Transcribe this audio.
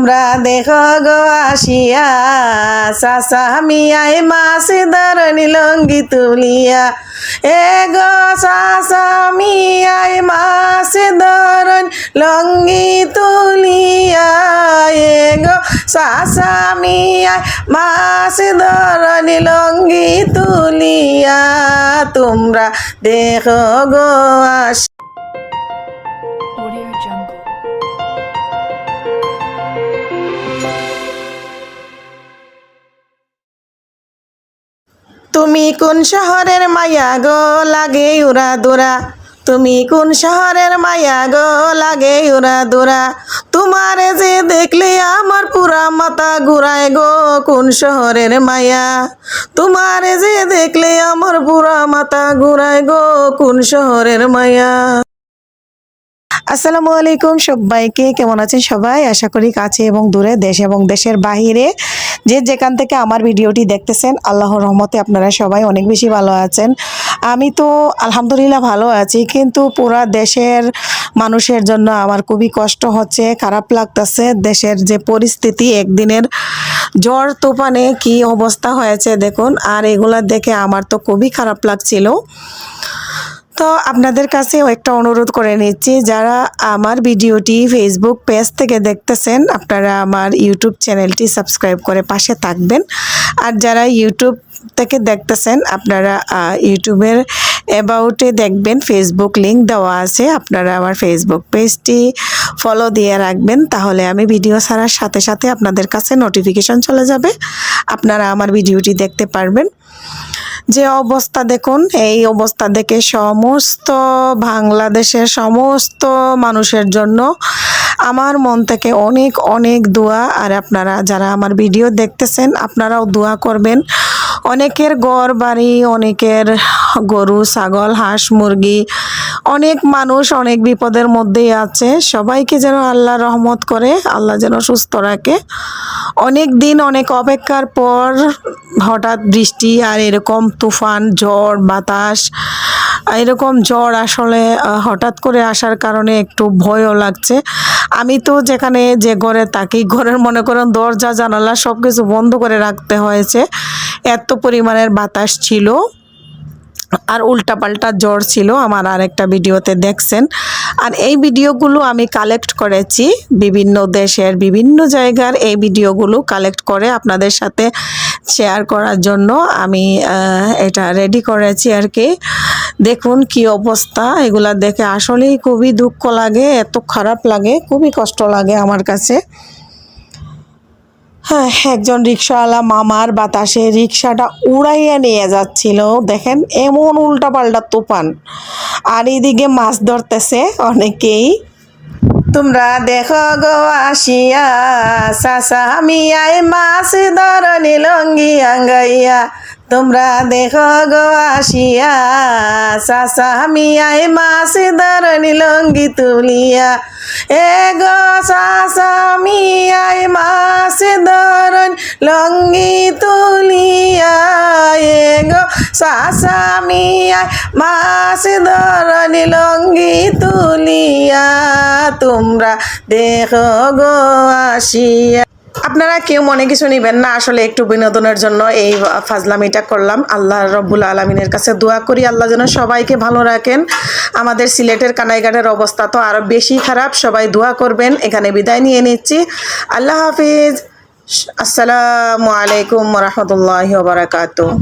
তোমরা দেখো গো আসিয়া চাচা মিয়াই মাছ ধরনি লঙ্গি তুলিয়া এ গো চাচা মিয়াই মাছ ধরন লঙ্গি তুলিয়া এ গো চাচা মিয়াই মাছ ধরনি লঙ্গি তুলিয়া তোমরা দেখো গো আসিয়া। Audio Jungle. তুমি কোন শহরের মায়া গো লাগে উড়া দোরা তুমি কোন শহরের মায়া গো লাগে উড়া দোরা তোমারে যে দেখলে আমার পুরা মাথা ঘুরায় গো কোন শহরের মায়া তোমারে যে দেখলে আমার পুরা মাথা ঘুরায় গো কোন শহরের মায়া। আসসালামু আলাইকুম সবাইকে, কেমন আছেন সবাই? আশা করি কাছে এবং দূরে, দেশ এবং দেশের বাহিরে যে যেখান থেকে আমার ভিডিওটি দেখতেছেন আল্লাহর রহমতে আপনারা সবাই অনেক বেশি ভালো আছেন। আমি তো আলহামদুলিল্লাহ ভালো আছি, কিন্তু পুরা দেশের মানুষের জন্য আমার খুবই কষ্ট হচ্ছে, খারাপ লাগতেছে। দেশের যে পরিস্থিতি, একদিনের ঝড় তুফানে কি অবস্থা হয়েছে দেখুন, আর এগুলা দেখে আমার তো খুবই খারাপ লাগছিল। তো আপনাদের কাছেও একটা অনুরোধ করে নিচ্ছি, যারা আমার ভিডিওটি ফেসবুক পেজ থেকে দেখতেছেন আপনারা আমার ইউটিউব চ্যানেলটি সাবস্ক্রাইব করে পাশে থাকবেন। আর যারা ইউটিউব থেকে দেখতেছেন আপনারা ইউটিউবের অ্যাবাউটে দেখবেন ফেসবুক লিংক দেওয়া আছে, আপনারা আমার ফেসবুক পেজটি ফলো দিয়ে রাখবেন, তাহলে আমি ভিডিও ছাড়ার সাথে সাথে আপনাদের কাছে নোটিফিকেশন চলে যাবে, আপনারা আমার ভিডিওটি দেখতে পারবেন। যে অবস্থা দেখুন, এই অবস্থা দেখে সমস্ত বাংলাদেশের সমস্ত মানুষের জন্য আমার মন থেকে অনেক অনেক দোয়া। আর আপনারা যারা আমার ভিডিও দেখতেছেন আপনারাও দোয়া করবেন। অনেকের ঘর বাড়ি, অনেকের গরু ছাগল হাঁস মুরগি, অনেক মানুষ অনেক বিপদের মধ্যেই আছে। সবাইকে যেন আল্লাহ রহমত করে, আল্লাহ যেন সুস্থ রাখে। অনেক দিন অনেক অপেক্ষার পর হঠাৎ বৃষ্টি আর এরকম তুফান ঝড় বাতাস, এরকম ঝড় আসলে হঠাৎ করে আসার কারণে একটু ভয়ও লাগছে। আমি তো যেখানে যে ঘরে থাকি, ঘরের মনে করেন দরজা জানালা সব কিছু বন্ধ করে রাখতে হয়েছে, এত পরিমাণের বাতাস ছিল আর উল্টাপাল্টা জ্বর ছিল। আমার আরেকটা ভিডিওতে দেখছেন। আর এই ভিডিওগুলো আমি কালেক্ট করেছি বিভিন্ন দেশের বিভিন্ন জায়গার, এই ভিডিওগুলো কালেক্ট করে আপনাদের সাথে শেয়ার করার জন্য আমি এটা রেডি করেছি আর কি। দেখুন কি অবস্থা, এগুলা দেখে আসলেই খুবই দুঃখ লাগে, এত খারাপ লাগে, খুবই কষ্ট লাগে আমার কাছে। হ্যাঁ, একজন রিক্সাওয়ালা মামার বাতাসে রিক্সাটা উড়াইয়া নিয়ে যাচ্ছিল, দেখেন এমন উল্টাপাল্টা তুফান। আর এইদিকে মাছ ধরতেছে অনেকেই। তোমরা দেখো গো আসিয়া চাচা মিয়াই মাছ ধরনি লঙ্গি আঙ্গাইয়া তোমরা দেখো গো আসিয়া চাচা মিয়াই মাছ ধরনি লঙ্গি তুলিয়া এ গো চাচা মিয়াই মাছ ধরন লঙ্গি তুলিয়া এ গো চাচা মিয়াই মাছ ধরনি লঙ্গি তুলিয়া তোমরা দেখো গো আসিয়া। আপনারা কেউ মনে কিছু নেবেন না, আসলে একটু বিনোদনের জন্য এই ফাজলামিটা করলাম। আল্লাহ রব্বুল আলমিনের কাছে দোয়া করি আল্লাহ যেন সবাইকে ভালো রাখেন। আমাদের সিলেটের কানাইঘাটের অবস্থা তো আরও বেশি খারাপ, সবাই দোয়া করবেন। এখানে বিদায় নিয়ে নিচ্ছি, আল্লাহ হাফিজ, আসসালামু আলাইকুম রহমতুল্লাহি ওয়া বারাকাতুহু।